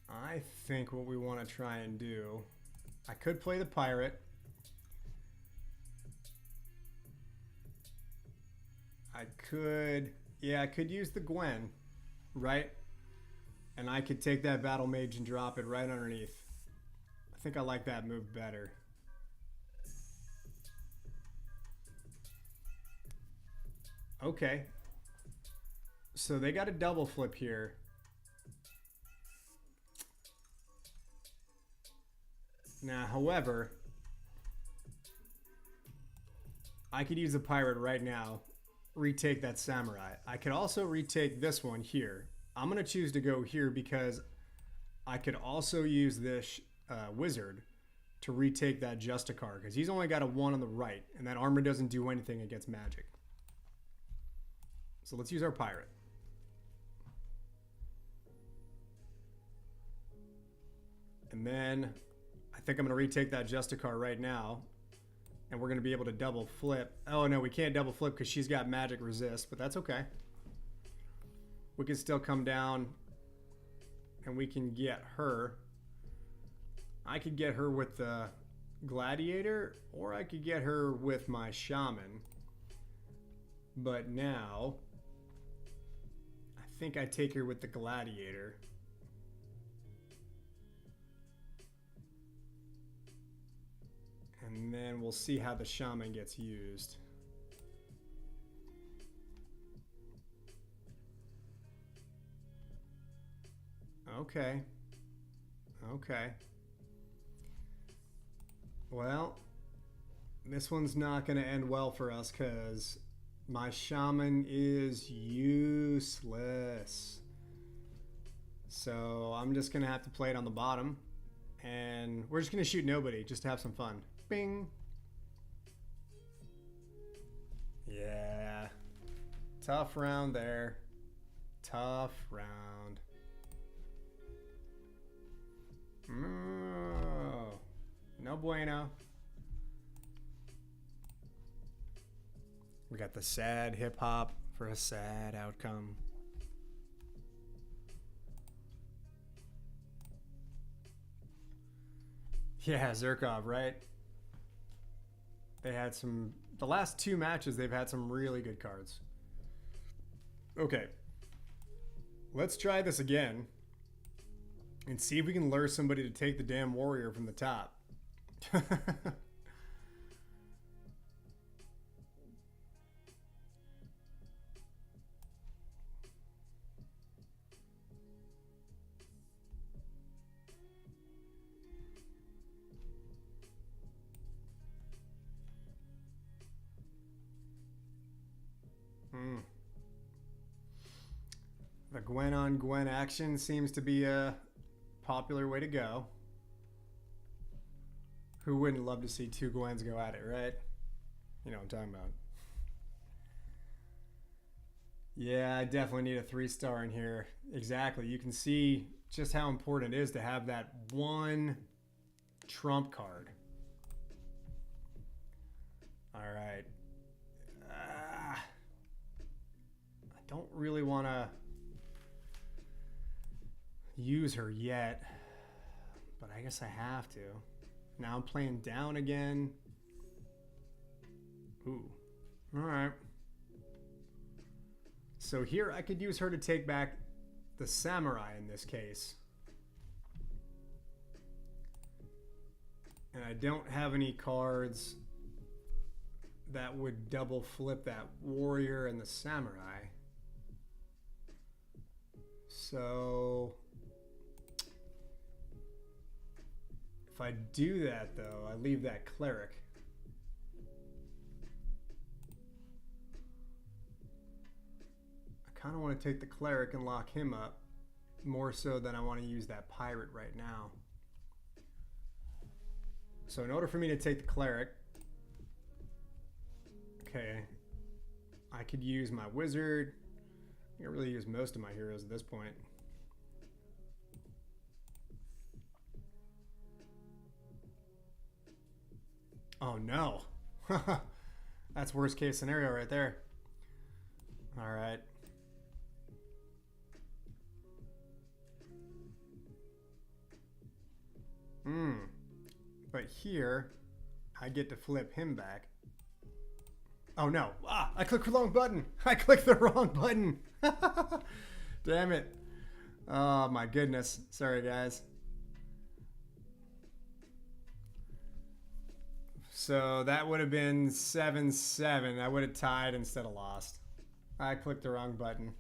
I think what we want to try and do, I could play the pirate. I could use the Gwen, right? And I could take that battle mage and drop it right underneath. I think I like that move better. Okay. So they got a double flip here. Now, however, I could use a pirate right now, retake that samurai. I could also retake this one here. I'm going to choose to go here because I could also use this wizard to retake that Justicar because he's only got a 1 on the right, and that armor doesn't do anything against magic. So let's use our pirate. And then I think I'm going to retake that Justicar right now. And we're going to be able to double flip. Oh, no, we can't double flip because she's got magic resist, but that's okay. We can still come down and we can get her. I could get her with the gladiator, or I could get her with my shaman. But now, I think I take her with the gladiator. And then we'll see how the shaman gets used. Okay. Okay. Well, this one's not going to end well for us because my shaman is useless. So I'm just going to have to play it on the bottom. And we're just going to shoot nobody just to have some fun. Bing. Yeah. Tough round there. Tough round. No bueno. We got the sad hip hop for a sad outcome. Yeah, Zerkov, right? They had some... The last 2 matches, they've had some really good cards. Okay. Let's try this again. And see if we can lure somebody to take the damn warrior from the top. The Gwen on Gwen action seems to be a popular way to go. Who wouldn't love to see 2 Gwens go at it, right? You know what I'm talking about. Yeah, I definitely need a 3-star in here. Exactly. You can see just how important it is to have that one trump card. All right. I don't really want to use her yet, but I guess I have to. Now I'm playing down again. Ooh. All right. So here I could use her to take back the samurai in this case. And I don't have any cards that would double flip that warrior and the samurai. So if I do that though, I leave that cleric. I kind of want to take the cleric and lock him up more so than I want to use that pirate right now. So in order for me to take the cleric, okay, I could use my wizard. I can really use most of my heroes at this point. Oh no. That's worst case scenario right there. All right. But here, I get to flip him back. Oh no. Ah, I clicked the wrong button. I clicked the wrong button. Damn it. Oh my goodness. Sorry guys. So that would have been 7-7. I would have tied instead of lost. I clicked the wrong button.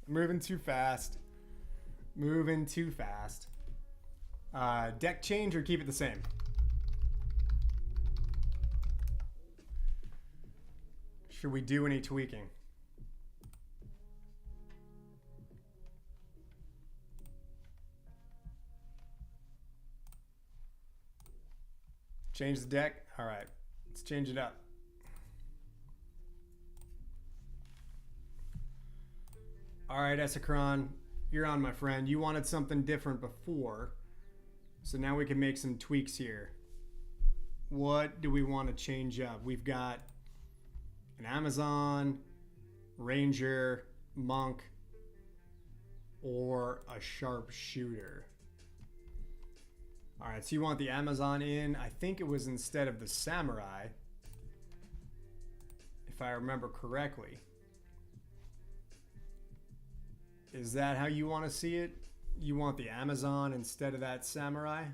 Moving too fast. Moving too fast. Deck change or keep it the same? Should we do any tweaking? Change the deck? All right, let's change it up. All right, Esacron, you're on, my friend. You wanted something different before, so now we can make some tweaks here. What do we want to change up? We've got an Amazon, Ranger, Monk, or a Sharpshooter. All right, so you want the Amazon in. I think it was instead of the Samurai, if I remember correctly. Is that how you want to see it? You want the Amazon instead of that Samurai?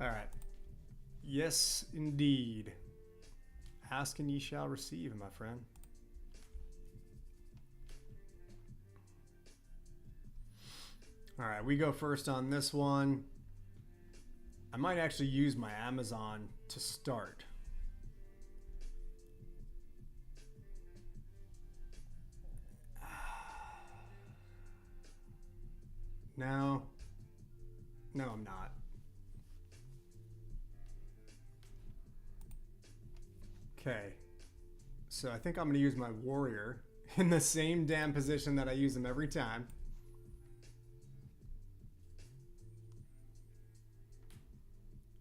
All right. Yes, indeed. Ask and ye shall receive, my friend. All right, we go first on this one. I might actually use my Amazon to start. No. No, I'm not. Okay. So I think I'm going to use my warrior in the same damn position that I use him every time.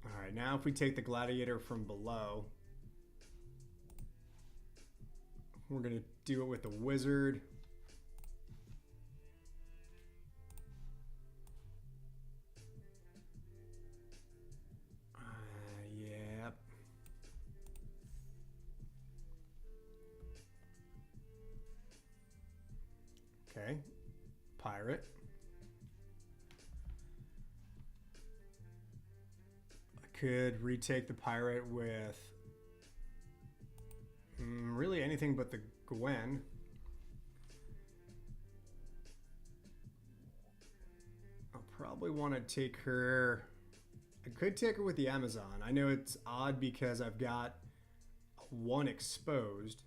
All right, now if we take the gladiator from below, we're going to do it with the wizard. Yep. Okay, pirate. I could retake the pirate with really anything but the Gwen. I'll probably want to take her. I could take her with the Amazon. I know it's odd because I've got one exposed.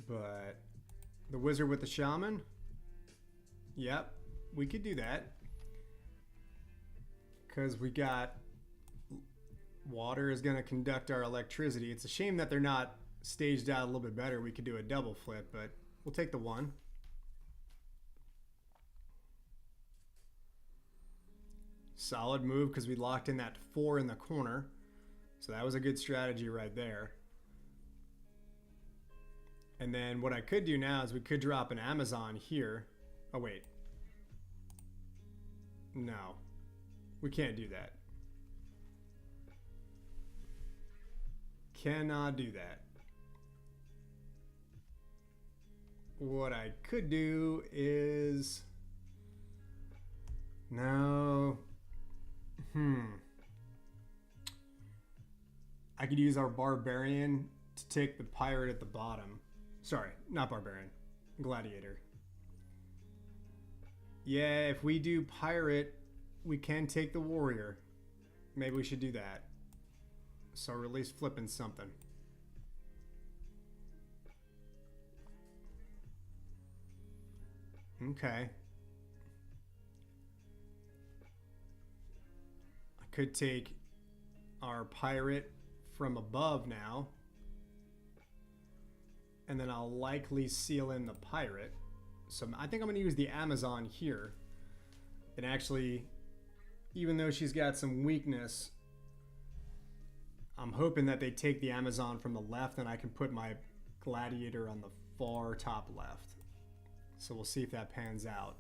But the wizard with the shaman? Yep, we could do that. Because we got water is going to conduct our electricity. It's a shame that they're not staged out a little bit better. We could do a double flip, but we'll take the one. Solid move because we locked in that 4 in the corner. So that was a good strategy right there. And then what I could do now is we could drop an Amazon here. Oh, wait. No. We can't do that. Cannot do that. What I could do is... No. I could use our barbarian to take the pirate at the bottom. Sorry, not barbarian. Gladiator. Yeah, if we do pirate, we can take the warrior. Maybe we should do that. So we're at least flipping something. Okay. I could take our pirate from above now. And then I'll likely seal in the pirate. So I think I'm going to use the Amazon here. And actually, even though she's got some weakness, I'm hoping that they take the Amazon from the left and I can put my gladiator on the far top left. So we'll see if that pans out.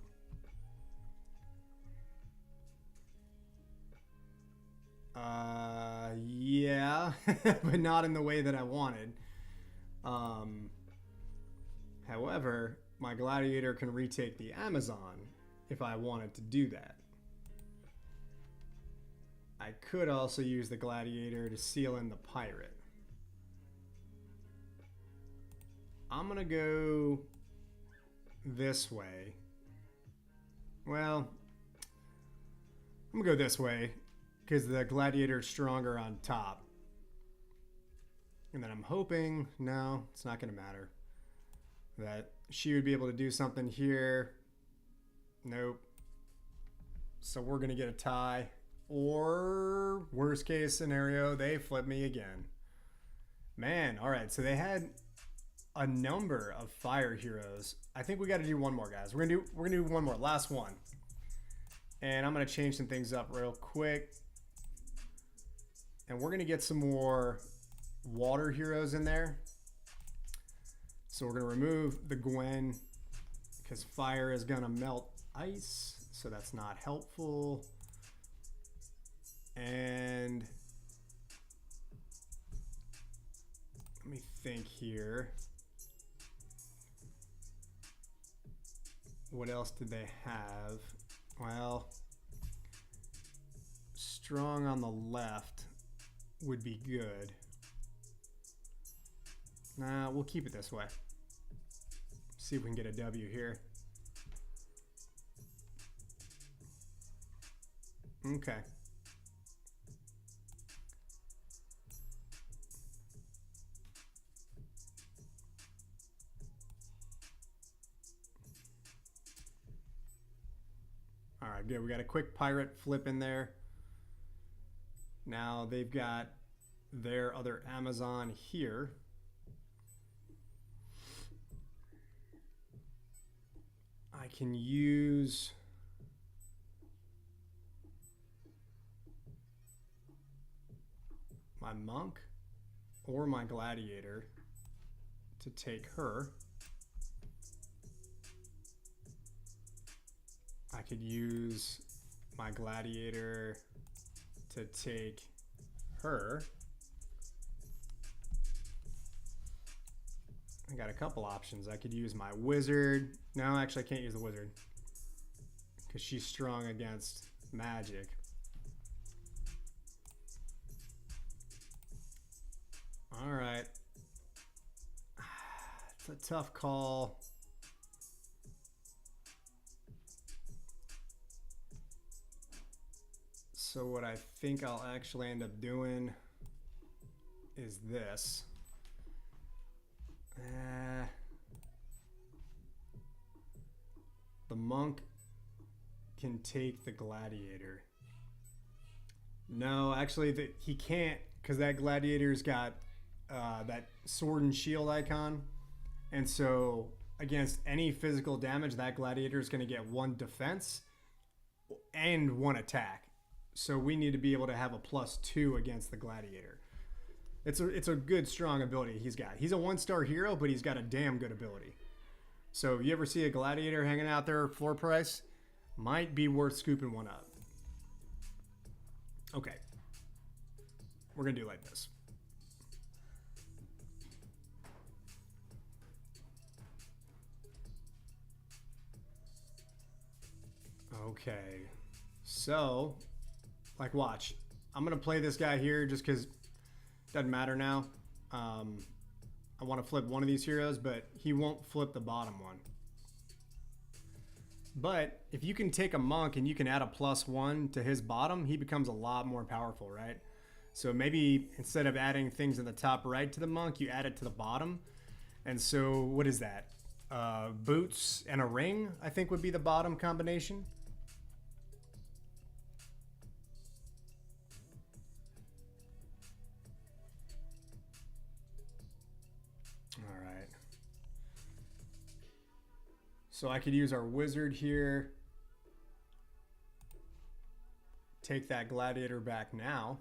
Yeah, but not in the way that I wanted. However, my gladiator can retake the Amazon if I wanted to do that. I I could also use the gladiator to seal in the pirate. I'm gonna go this way. Well, I'm gonna go this way because the gladiator is stronger on top. And then I'm hoping, no, it's not gonna matter, that she would be able to do something here. Nope. So we're gonna get a tie. Or worst case scenario, they flip me again. Man, all right. So they had a number of fire heroes. I think we got to do one more, guys. We're gonna do one more, last one. And I'm gonna change some things up real quick. And we're gonna get some more water heroes in there. So we're gonna remove the Gwen because fire is gonna melt ice, so that's not helpful. And let me think here. What else did they have? Well, strong on the left would be good. Nah, we'll keep it this way. See if we can get a W here. Okay. All right, good. We got a quick pirate flip in there. Now they've got their other Amazon here. I can use my monk or my gladiator to take her. I could use my gladiator to take her. I got a couple options. I could use my wizard. No, actually I can't use the wizard because she's strong against magic. All right. It's a tough call. So what I think I'll actually end up doing is this. The monk can take the gladiator. No, actually he can't, because that gladiator's got that sword and shield icon. And so against any physical damage, that gladiator is going to get 1 defense and 1 attack. So we need to be able to have a +2 against the gladiator. It's a good, strong ability he's got. He's a 1-star hero, but he's got a damn good ability. So if you ever see a gladiator hanging out there floor price, might be worth scooping one up. Okay. We're going to do it like this. Okay. So, like, watch. I'm going to play this guy here just because it doesn't matter now. I want to flip one of these heroes, but he won't flip the bottom one. But if you can take a monk and you can add a +1 to his bottom, he becomes a lot more powerful, right? So maybe instead of adding things in the top right to the monk, you add it to the bottom. And so what is that? Boots and a ring, I think, would be the bottom combination. All right. So I could use our wizard here. Take that gladiator back now.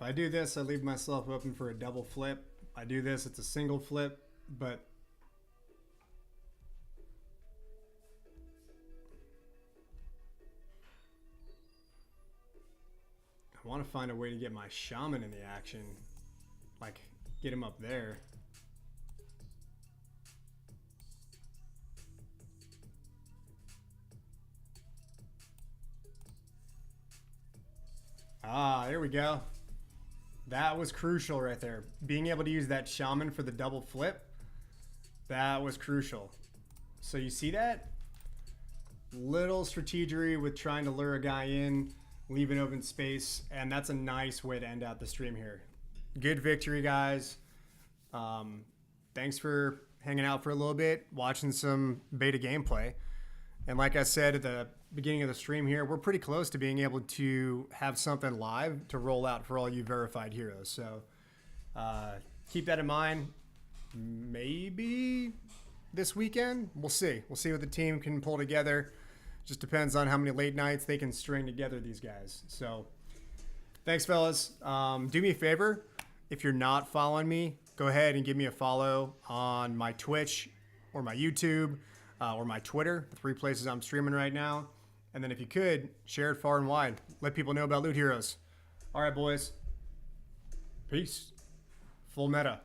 I do this, I leave myself open for a double flip. I do this, it's a single flip, but I want to find a way to get my shaman in the action. Like, get him up there. Ah, there we go. That was crucial right there. Being able to use that shaman for the double flip, that was crucial. So you see that? Little strategery with trying to lure a guy in, leave an open space, and that's a nice way to end out the stream here. Good victory, guys. Thanks for hanging out for a little bit, watching some beta gameplay. And like I said at the beginning of the stream here, we're pretty close to being able to have something live to roll out for all you verified heroes. So keep that in mind. Maybe this weekend, we'll see. We'll see what the team can pull together. Just depends on how many late nights they can string together, these guys. So thanks, fellas. Do me a favor. If you're not following me, go ahead and give me a follow on my Twitch or my YouTube or my Twitter, the 3 places I'm streaming right now. And then if you could, share it far and wide. Let people know about Loot Heroes. All right, boys. Peace. Full meta.